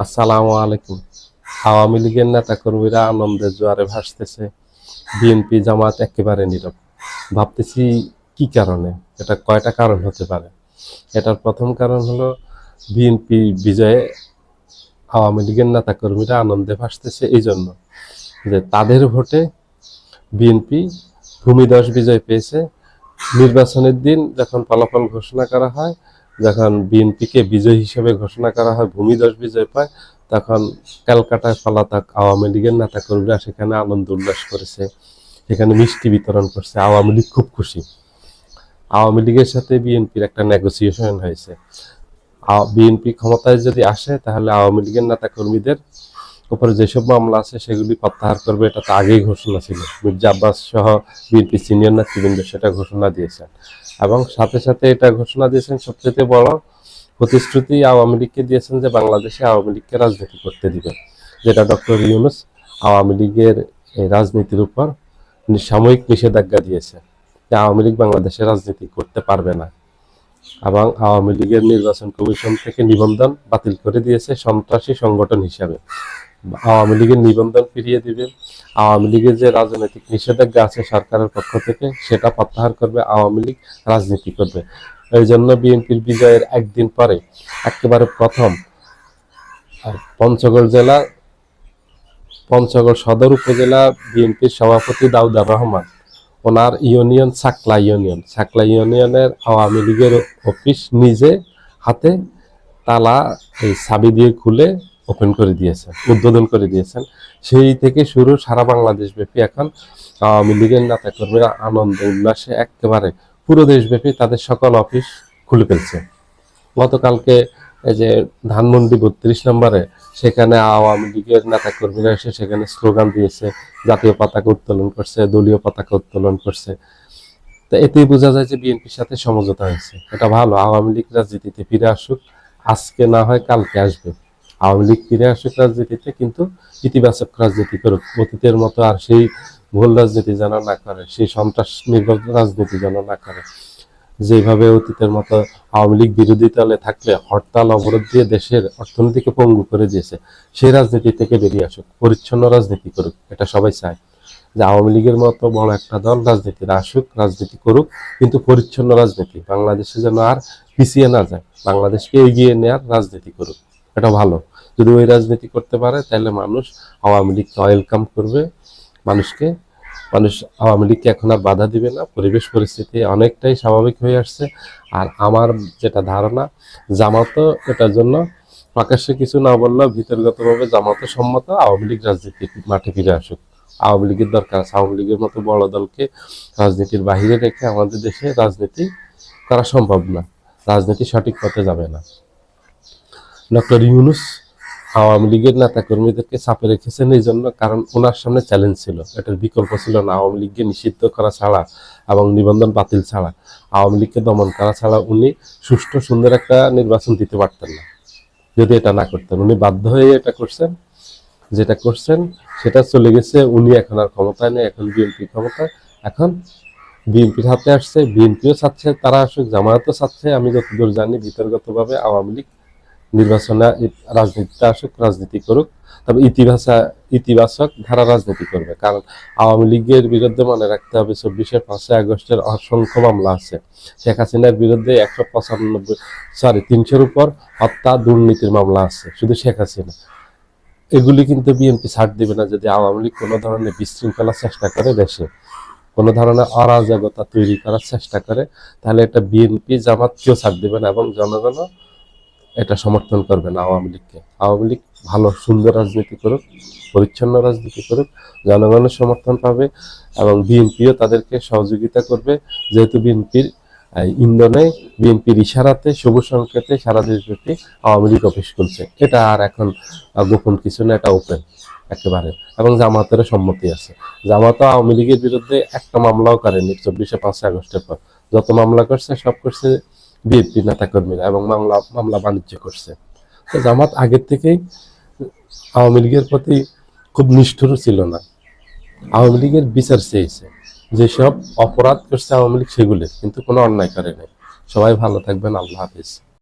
আসসালামু আলাইকুম। আওয়ামী লীগের নেতাকর্মীরা আনন্দের জোয়ারে ভাসতেছে, বিএনপি জামাত একেবারে নীরব। ভাবতেছি কি কারণে? এটা কয়টা কারণ হতে পারে। এটার প্রথম কারণ হলো বিএনপি বিজয়ে আওয়ামী লীগের নেতাকর্মীরা আনন্দে ভাসতেছে এই জন্য যে তাদের ভোটে বিএনপি ভূমিধস বিজয় পেয়েছে। নির্বাচনের দিন যখন ফলাফল ঘোষণা করা হয়, যখন বিএনপিকে বিজয়ী হিসেবে ঘোষণা করা হয়, ভূমিধস বিজয় পায়, তখন ক্যালকাটায় পলাতক আওয়ামী লীগের নেতাকর্মীরা সেখানে আনন্দ উল্লাস করেছে, সেখানে মিষ্টি বিতরণ করছে। আওয়ামী লীগ খুব খুশি। আওয়ামী লীগের সাথে বিএনপির একটা নেগোসিয়েশন হয়েছে। বিএনপি ক্ষমতায় যদি আসে তাহলে আওয়ামী লীগের নেতাকর্মীদের উপরে যেসব মামলা আছে সেগুলি প্রত্যাহার করবে। এটা তো আগেই ঘোষণা ছিল। মির্জা আব্বাস সহ বিএনপি সিনিয়র নেতৃবৃন্দ সেটা ঘোষণা দিয়েছেন, এবং সাথে সাথে এটা ঘোষণা দিয়েছেন সবচেয়ে বড় প্রতিশ্রুতি আওয়ামী লীগকে দিয়েছেন যে বাংলাদেশে আওয়ামী লীগকে রাজনীতি করতে দিবে, যেটা ডক্টর ইউনূস আওয়ামী লীগের এই রাজনীতির উপর সাময়িক নিষেধাজ্ঞা দিয়েছে, যে আওয়ামী লীগ বাংলাদেশে রাজনীতি করতে পারবে না। এবং আওয়ামী লীগের নির্বাচন কমিশন থেকে নিবন্ধন বাতিল করে দিয়েছে সন্ত্রাসী সংগঠন হিসাবে। আওয়ামী লীগের নিবন্ধন ফিরিয়ে দিবে। আওয়ামী লীগের যে রাজনৈতিক নিষেধাজ্ঞা আছে সরকারের পক্ষ থেকে সেটা প্রত্যাহার করবে। আওয়ামী লীগ রাজনীতি করবে। এই জন্য বিএনপির বিজয়ের একদিন পরে একেবারে প্রথম পঞ্চগড় সদর উপজেলা বিএনপির সভাপতি দাউদার রহমান, ওনার ইউনিয়ন সাকলা ইউনিয়নের আওয়ামী লীগের অফিস নিজে হাতে তালা এই চাবি দিয়ে খুলে ওপেন করে দিয়েছেন, উদ্বোধন করে দিয়েছেন। সেই থেকে শুরু সারা বাংলাদেশ ব্যাপী এখন আওয়ামী লীগের নেতাকর্মীরা আনন্দ উল্লাসে একেবারে পুরো দেশব্যাপী তাদের সকল অফিস খুলে ফেলছে। গতকালকে এই যে ধানমন্ডি 32 নম্বরে সেখানে আওয়ামী লীগের নেতাকর্মীরা এসে সেখানে স্লোগান দিয়েছে, জাতীয় পতাকা উত্তোলন করছে, দলীয় পতাকা উত্তোলন করছে। তো এতেই বোঝা যায় যে বিএনপির সাথে সমঝোতা হয়েছে। এটা ভালো। আওয়ামী লীগ রাজনীতিতে ফিরে আসুক, আজকে না হয় কালকে আসবে। আওয়ামী লীগ ফিরে আসুক রাজনীতিতে, কিন্তু ইতিবাচক রাজনীতি করুক। অতীতের মতো আর সেই ভুল রাজনীতি যেন না করে, সেই সন্ত্রাস নির্ভর রাজনীতি যেন না করে। যেভাবে অতীতের মতো আওয়ামী লীগ বিরোধী দলে থাকলে হরতাল অবরোধ দিয়ে দেশের অর্থনীতিকে পঙ্গু করে দিয়েছে, সেই রাজনীতি থেকে বেরিয়ে আসুক, পরিচ্ছন্ন রাজনীতি করুক। এটা সবাই চায় যে আওয়ামী লীগের মতো বড় একটা দল রাজনীতিতে আসুক, রাজনীতি করুক, কিন্তু পরিচ্ছন্ন রাজনীতি। বাংলাদেশে যেন আর পিছিয়ে না যায়, বাংলাদেশকে এগিয়ে নেওয়ার রাজনীতি করুক। এটা ভালো। যদি ওই রাজনীতি করতে পারে তাহলে মানুষ আওয়ামী লীগকে ওয়েলকাম করবে। মানুষ আওয়ামী লীগকে এখন আর বাধা দিবে না। পরিবেশ পরিস্থিতি অনেকটাই স্বাভাবিক হয়ে আসছে। আর আমার যেটা ধারণা, জামাতও এটার জন্য প্রকাশ্যে কিছু না বললেও ভিতরগতভাবে জামাতও সম্মত আওয়ামী লীগ রাজনীতির মাঠে ফিরে আসুক। আওয়ামী লীগের দরকার আছে। আওয়ামী লীগের মতো বড় দলকে রাজনীতির বাহিরে রেখে আমাদের দেশে রাজনীতি করা সম্ভব না। রাজনীতি সঠিক পথে যাবে না। ডক্টর ইউনূস আওয়ামী লীগের নেতাকর্মীদেরকে চাপে রেখেছেন এই জন্য, কারণ ওনার সামনে চ্যালেঞ্জ ছিল, এটার বিকল্প ছিল না। আওয়ামী লীগকে নিষিদ্ধ করা ছাড়া এবং নিবন্ধন বাতিল ছাড়া, আওয়ামী লীগকে দমন করা ছাড়া উনি সুষ্ঠু সুন্দর একটা নির্বাচন দিতে পারতেন না যদি এটা না করতেন। উনি বাধ্য হয়ে এটা করছেন। যেটা করছেন সেটা চলে গেছে। উনি এখন আর ক্ষমতায় নেই, এখন বিএনপি ক্ষমতায়। এখন বিএনপির হাতে আসছে, বিএনপিও চাচ্ছে তারা আসুক, জামায়াতও চাচ্ছে। আমি যতদূর জানি ভিতরগতভাবে আওয়ামী লীগ নির্বাচনে রাজনীতিতে আসুক, রাজনীতি করুক, তবে ইতিবাচক ধারা রাজনীতি করবে। কারণ আওয়ামী লীগের বিরুদ্ধে মনে রাখতে হবে 24 5 আগস্টের অসংখ্য মামলা আছে। শেখ হাসিনার বিরুদ্ধে 300-র উপর হত্যা দুর্নীতির মামলা আছে, শুধু শেখ হাসিনা। এগুলি কিন্তু বিএনপি ছাড় দিবে না। যদি আওয়ামী লীগ কোনো ধরনের বিশৃঙ্খলার চেষ্টা করে, দেশে কোনো ধরনের অরাজকতা তৈরি করার চেষ্টা করে, তাহলে এটা বিএনপি জামাত কেউ ছাড় দিবে না, এবং জনগণও এটা সমর্থন করবে না আওয়ামী লীগকে। আওয়ামী লীগ ভালো সুন্দর রাজনীতি করুক, পরিচ্ছন্ন রাজনীতি করুক, জনগণের সমর্থন পাবে, এবং বিএনপিও তাদেরকে সহযোগিতা করবে। যেহেতু বিএনপির ইন্ধনে, বিএনপির ইশারাতে, সবুজ সংকেতে সারা দেশব্যাপী আওয়ামী লীগ অফিস খুলছে। এটা আর এখন গোপন কিছু না, এটা ওপেন একেবারে। এবং জামাতেরও সম্মতি আছে। জামাতও আওয়ামী লীগের বিরুদ্ধে একটা মামলাও করেনি 24 5 আগস্টের পর। যত মামলা করছে সব করছে বিএনপি নেতাকর্মীরা, এবং মামলা বাণিজ্য করছে। তো জামাত আগের থেকেই আওয়ামী লীগের প্রতি খুব নিষ্ঠুর ছিল না। আওয়ামী লীগের বিচার চেয়েছে, যেসব অপরাধ করছে আওয়ামী লীগ সেগুলির, কিন্তু কোনো অন্যায় করে নাই। সবাই ভালো থাকবেন। আল্লাহ হাফিজ।